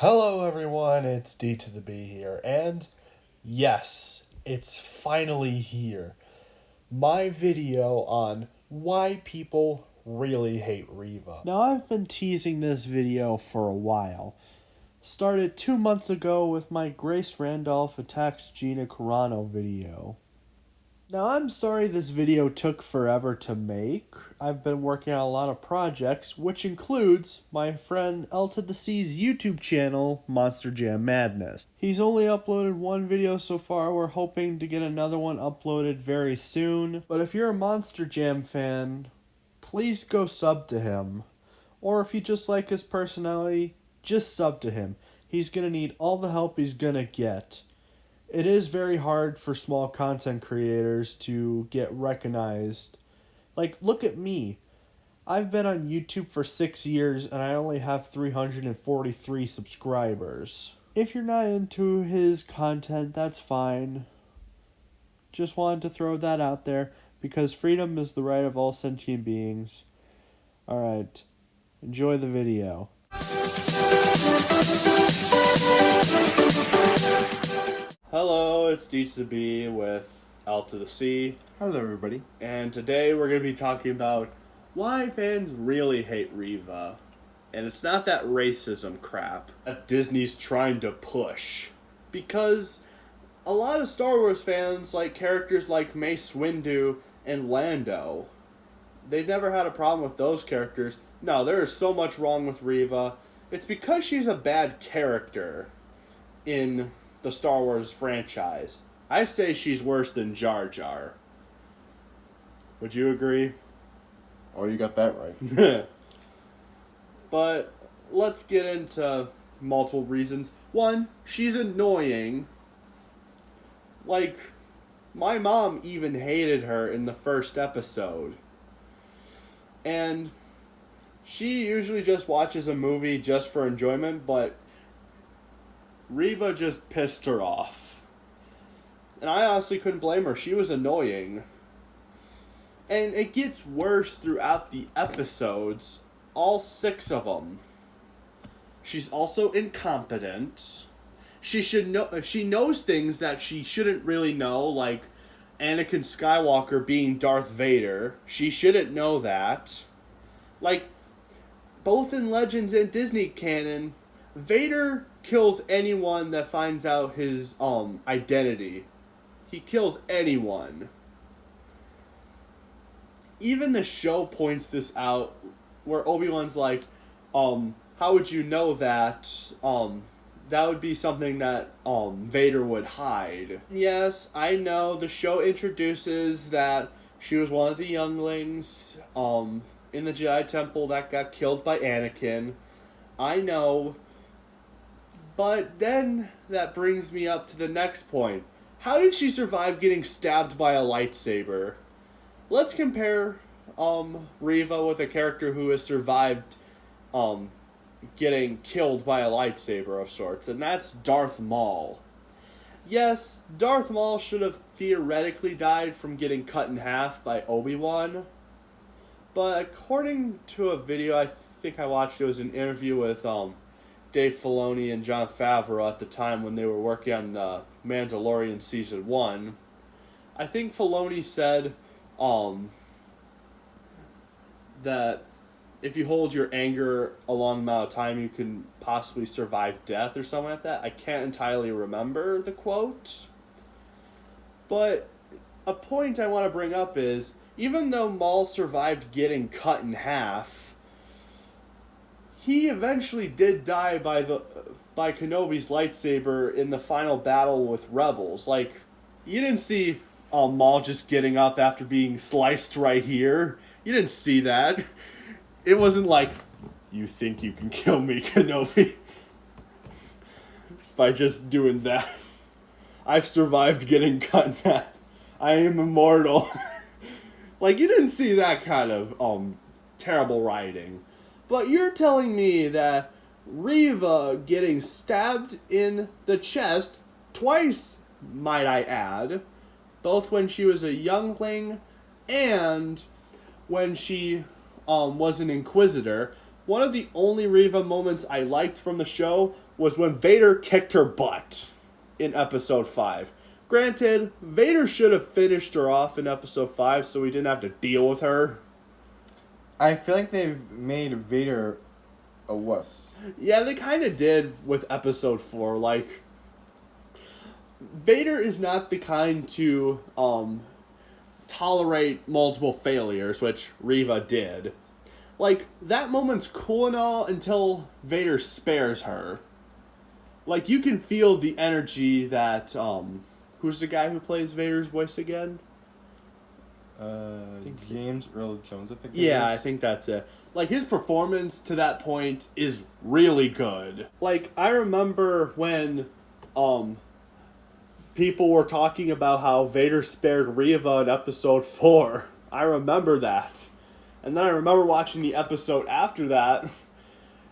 Hello everyone, it's D to the B here, and yes, it's finally here. My video on why people really hate Reva. Now I've been teasing this video for a while. Started 2 months ago with my Grace Randolph attacks Gina Carano video. Now, I'm sorry this video took forever to make. I've been working on a lot of projects, which includes my friend L to the C's YouTube channel, Monster Jam Madness. He's only uploaded one video so far. We're hoping to get another one uploaded very soon. But if you're a Monster Jam fan, please go sub to him. Or if you just like his personality, just sub to him. He's gonna need all the help he's gonna get. It is very hard for small content creators to get recognized. Like, look at me. I've been on YouTube for 6 years and I only have 343 subscribers. If you're not into his content, that's fine. Just wanted to throw that out there because freedom is the right of all sentient beings. Alright, enjoy the video. Hello, it's D to the B with L to the C. Hello, everybody. And today we're going to be talking about why fans really hate Reva. And it's not that racism crap that Disney's trying to push. Because a lot of Star Wars fans like characters like Mace Windu and Lando. They've never had a problem with those characters. No, there is so much wrong with Reva. It's because she's a bad character in the Star Wars franchise. I say she's worse than Jar Jar. Would you agree? Oh, you got that right. But let's get into multiple reasons. One, she's annoying. Like, my mom even hated her in the first episode. And she usually just watches a movie just for enjoyment, but Reva just pissed her off. And I honestly couldn't blame her. She was annoying. And it gets worse throughout the episodes. All 6 of them. She's also incompetent. She knows things that she shouldn't really know, like Anakin Skywalker being Darth Vader. She shouldn't know that. Like, both in Legends and Disney canon, Vader kills anyone that finds out his identity. He kills anyone. Even the show points this out, where Obi-Wan's like, how would you know that? That would be something that Vader would hide. Yes, I know the show introduces that she was one of the younglings in the Jedi Temple that got killed by Anakin. I know. But then that brings me up to the next point. How did she survive getting stabbed by a lightsaber? Let's compare Reva with a character who has survived getting killed by a lightsaber of sorts, and that's Darth Maul. Yes, Darth Maul should have theoretically died from getting cut in half by Obi-Wan, but according to a video I think I watched, it was an interview with Dave Filoni and Jon Favreau at the time when they were working on the Mandalorian Season 1. I think Filoni said that if you hold your anger a long amount of time, you can possibly survive death or something like that. I can't entirely remember the quote. But a point I want to bring up is, even though Maul survived getting cut in half, he eventually did die by Kenobi's lightsaber in the final battle with Rebels. Like, you didn't see Maul just getting up after being sliced right here. You didn't see that. It wasn't like, you think you can kill me, Kenobi, by just doing that. I've survived getting cut in half. I am immortal. Like, you didn't see that kind of terrible writing. But you're telling me that Reva getting stabbed in the chest, twice, might I add, both when she was a youngling and when she was an Inquisitor. One of the only Reva moments I liked from the show was when Vader kicked her butt in episode 5. Granted, Vader should have finished her off in episode 5 so we didn't have to deal with her. I feel like they've made Vader a wuss. Yeah, they kind of did with episode 4. Like, Vader is not the kind to tolerate multiple failures, which Reva did. Like, that moment's cool and all until Vader spares her. Like, you can feel the energy that, who's the guy who plays Vader's voice again? James Earl Jones, I think. Yeah, I think that's it. Like, his performance to that point is really good. Like, I remember when, people were talking about how Vader spared Reva in episode 4. I remember that. And then I remember watching the episode after that,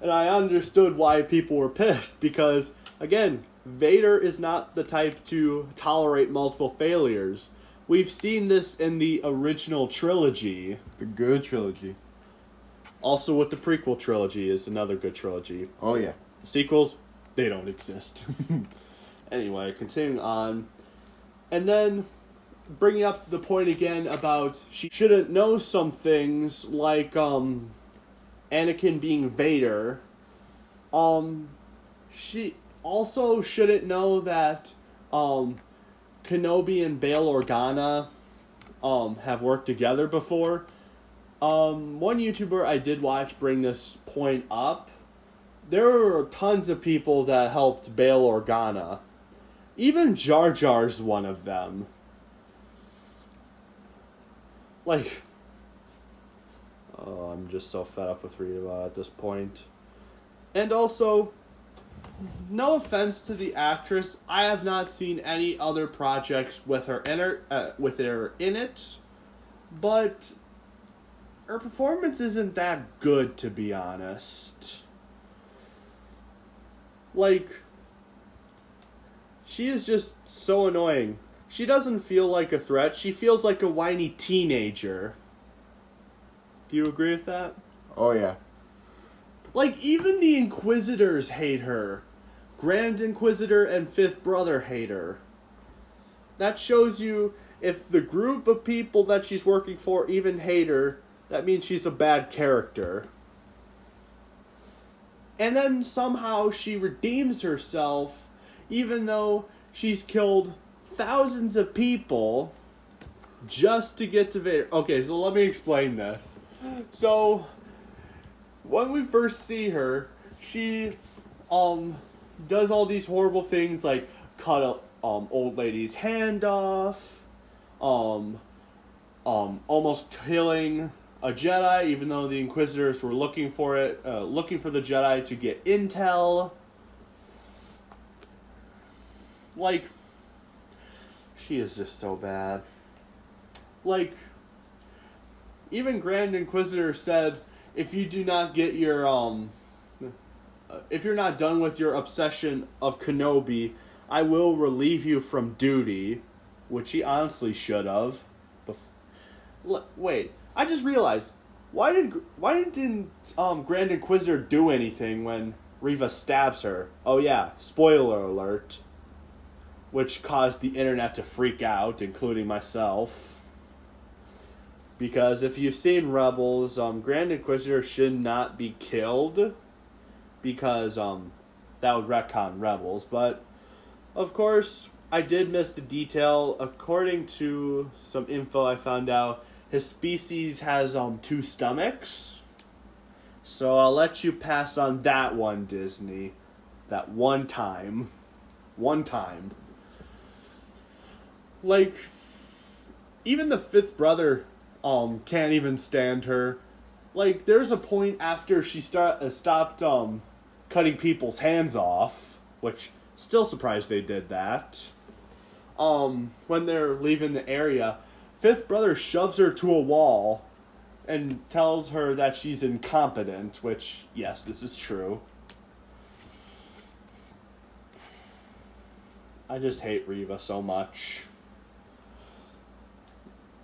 and I understood why people were pissed, because, again, Vader is not the type to tolerate multiple failures. We've seen this in the original trilogy. The good trilogy. Also with the prequel trilogy is another good trilogy. Oh, yeah. The sequels, they don't exist. Anyway, continuing on. And then, bringing up the point again about she shouldn't know some things, like, Anakin being Vader. She also shouldn't know that, Kenobi and Bail Organa, have worked together before. One YouTuber I did watch bring this point up. There were tons of people that helped Bail Organa. Even Jar Jar's one of them. Like, oh, I'm just so fed up with Reva at this point. And also, no offense to the actress, I have not seen any other projects with her in it, but her performance isn't that good, to be honest. Like, she is just so annoying. She doesn't feel like a threat. She feels like a whiny teenager. Do you agree with that? Oh, yeah. Like, even the Inquisitors hate her. Grand Inquisitor and Fifth Brother hate her. That shows you, if the group of people that she's working for even hate her, that means she's a bad character. And then somehow she redeems herself, even though she's killed thousands of people just to get to Vader. Okay, so let me explain this. So, when we first see her, she does all these horrible things like cut a old lady's hand off, almost killing a Jedi, even though the Inquisitors were looking for the Jedi to get intel. Like, she is just so bad. Like, even Grand Inquisitor said, if you do not get your, if you're not done with your obsession of Kenobi, I will relieve you from duty, which he honestly should have. Wait, I just realized, why didn't Grand Inquisitor do anything when Reva stabs her? Oh yeah, spoiler alert. Which caused the internet to freak out, including myself. Because if you've seen Rebels, Grand Inquisitor should not be killed, because that would retcon Rebels. But, of course, I did miss the detail. According to some info I found out, his species has 2 stomachs. So I'll let you pass on that one, Disney. That one time. One time. Like, even the Fifth Brother can't even stand her. Like, there's a point after she stopped cutting people's hands off, which, still surprised they did that. When they're leaving the area, Fifth Brother shoves her to a wall and tells her that she's incompetent, which, yes, this is true. I just hate Reva so much.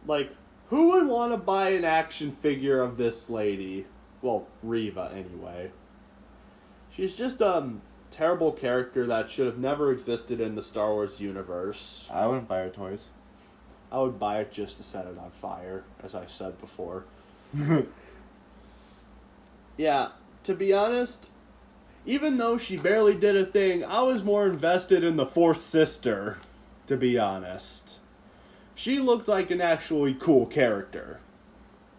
Like, who would want to buy an action figure of this lady? Well, Reva, anyway. She's just, terrible character that should have never existed in the Star Wars universe. I wouldn't buy her toys. I would buy it just to set it on fire, as I've said before. Yeah, to be honest, even though she barely did a thing, I was more invested in the fourth sister, to be honest. She looked like an actually cool character,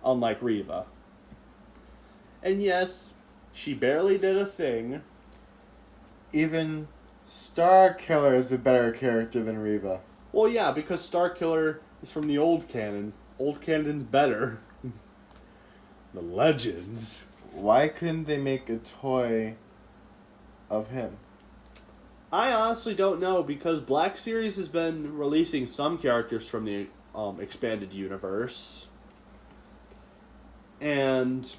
unlike Reva. And yes, she barely did a thing. Even Star Killer is a better character than Reva. Well, yeah, because Starkiller is from the old canon. Old canon's better. The legends. Why couldn't they make a toy of him? I honestly don't know, because Black Series has been releasing some characters from the expanded universe. And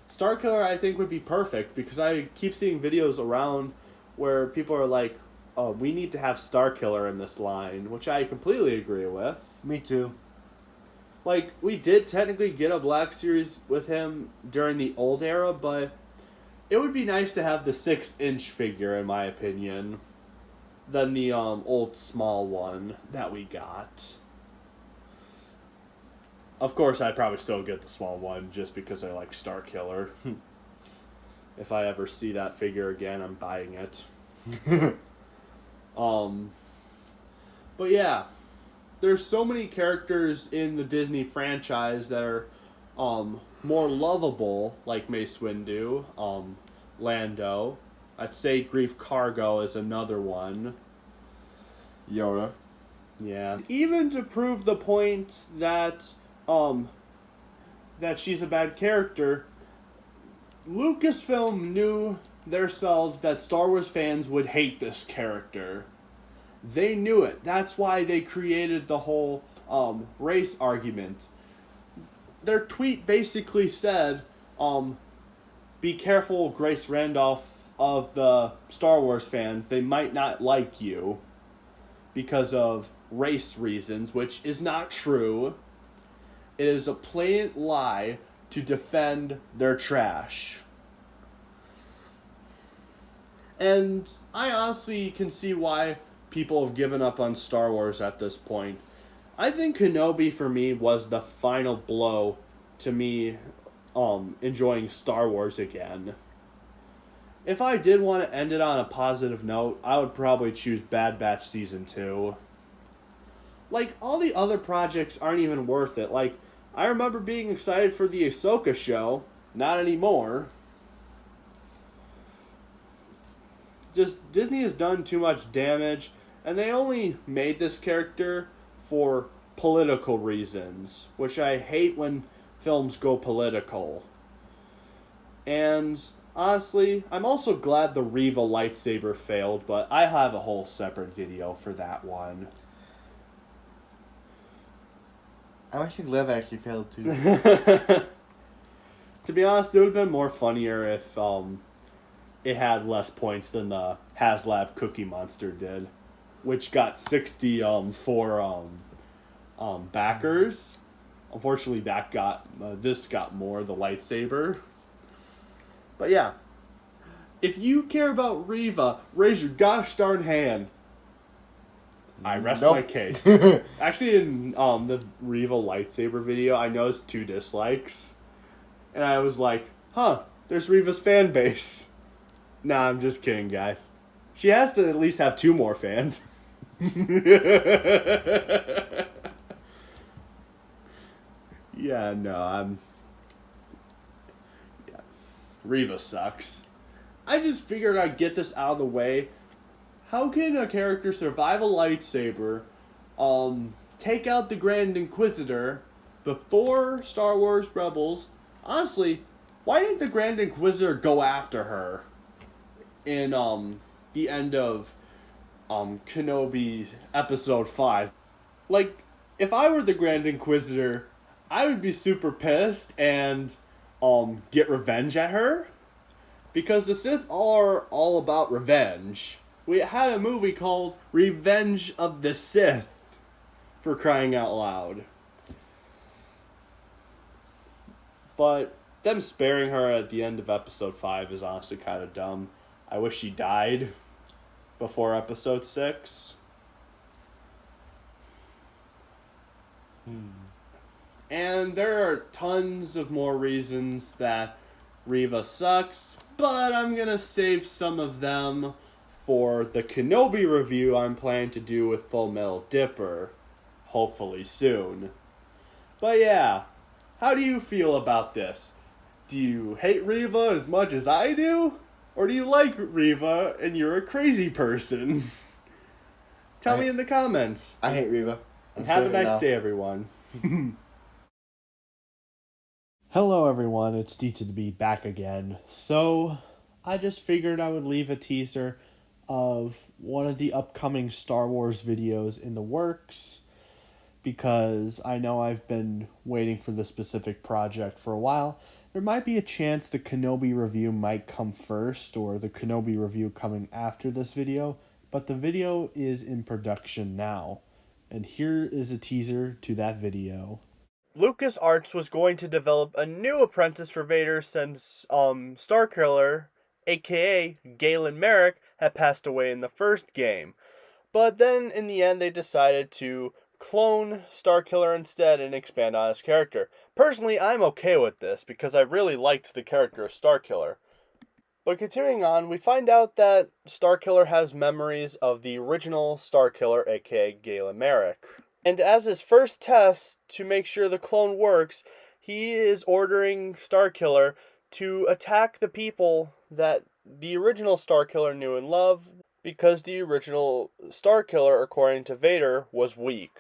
Starkiller, I think, would be perfect, because I keep seeing videos around where people are like, oh, we need to have Starkiller in this line, which I completely agree with. Me too. Like, we did technically get a Black Series with him during the old era, but it would be nice to have the 6-inch figure, in my opinion, than the old small one that we got. Of course, I'd probably still get the small one just because I like Starkiller. If I ever see that figure again, I'm buying it. But yeah, there's so many characters in the Disney franchise that are more lovable, like Mace Windu, Lando. I'd say Grief Karga is another one. Yoda. Yeah. Even to prove the point that that she's a bad character, Lucasfilm knew themselves that Star Wars fans would hate this character. They knew it. That's why they created the whole race argument. Their tweet basically said, be careful, Grace Randolph, of the Star Wars fans. They might not like you because of race reasons, which is not true. It is a plain lie to defend their trash. And I honestly can see why people have given up on Star Wars at this point. I think Kenobi, for me, was the final blow to me enjoying Star Wars again. If I did want to end it on a positive note, I would probably choose Bad Batch Season 2. Like, all the other projects aren't even worth it. Like, I remember being excited for the Ahsoka show. Not anymore. Just, Disney has done too much damage, and they only made this character for political reasons, which I hate when films go political. And honestly, I'm also glad the Reva lightsaber failed, but I have a whole separate video for that one. I'm actually glad that actually failed too. To be honest, it would have been more funnier if it had less points than the HasLab Cookie Monster did, which got 60 for backers. Unfortunately, that got this got more, the lightsaber. But yeah, if you care about Reva, raise your gosh darn hand. I rest my case. Actually, in the Reva lightsaber video, I noticed 2 dislikes. And I was like, huh, there's Reva's fan base. Nah, I'm just kidding, guys. She has to at least have 2 more fans. Yeah, no, yeah. Reva sucks. I just figured I'd get this out of the way. How can a character survive a lightsaber, take out the Grand Inquisitor before Star Wars Rebels? Honestly, why didn't the Grand Inquisitor go after her in the end of Kenobi Episode 5? Like, if I were the Grand Inquisitor, I would be super pissed and get revenge at her, because the Sith are all about revenge. We had a movie called Revenge of the Sith, for crying out loud. But them sparing her at the end of Episode 5 is honestly kind of dumb. I wish she died before episode 6. And there are tons of more reasons that Reva sucks, but I'm gonna save some of them for the Kenobi review I'm planning to do with Full Metal Dipper, hopefully soon. But yeah, how do you feel about this? Do you hate Reva as much as I do? Or do you like Reva and you're a crazy person? Tell me in the comments. I hate Reva. And have a nice day, everyone. Hello everyone, it's D to the B back again. So, I just figured I would leave a teaser of one of the upcoming Star Wars videos in the works, because I know I've been waiting for the specific project for a while. There might be a chance the Kenobi review might come first, or the Kenobi review coming after this video, but the video is in production now. And here is a teaser to that video. LucasArts was going to develop a new apprentice for Vader since Starkiller, aka Galen Merrick, had passed away in the first game. But then in the end they decided to clone Starkiller instead and expand on his character. Personally, I'm okay with this because I really liked the character of Starkiller. But continuing on, we find out that Starkiller has memories of the original Starkiller, aka Galen Merrick. And as his first test to make sure the clone works, he is ordering Starkiller to attack the people that the original Starkiller knew and loved, because the original Starkiller, according to Vader, was weak.